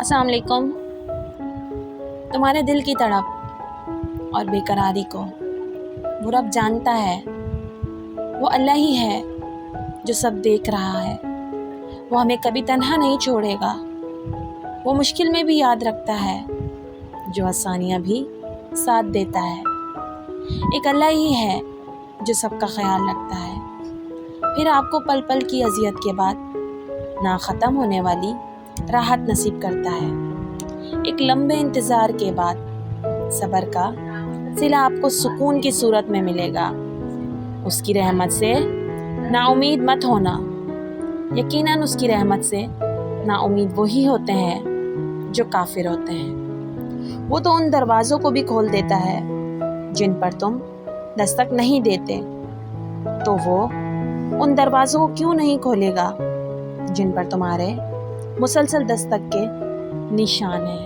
السلام علیکم۔ تمہارے دل کی تڑپ اور بے قراری کو وہ رب جانتا ہے، وہ اللہ ہی ہے جو سب دیکھ رہا ہے۔ وہ ہمیں کبھی تنہا نہیں چھوڑے گا، وہ مشکل میں بھی یاد رکھتا ہے، جو آسانیاں بھی ساتھ دیتا ہے۔ ایک اللہ ہی ہے جو سب کا خیال رکھتا ہے، پھر آپ کو پل پل کی اذیت کے بعد نہ ختم ہونے والی راحت نصیب کرتا ہے۔ ایک لمبے انتظار کے بعد صبر کا صلہ آپ کو سکون کی صورت میں ملے گا۔ اس کی رحمت سے نا امید مت ہونا، یقیناً اس کی رحمت سے نا امید وہی ہوتے ہیں جو کافر ہوتے ہیں۔ وہ تو ان دروازوں کو بھی کھول دیتا ہے جن پر تم دستک نہیں دیتے، تو وہ ان دروازوں کو کیوں نہیں کھولے گا جن پر تمہارے مسلسل دستک کے نشان ہیں۔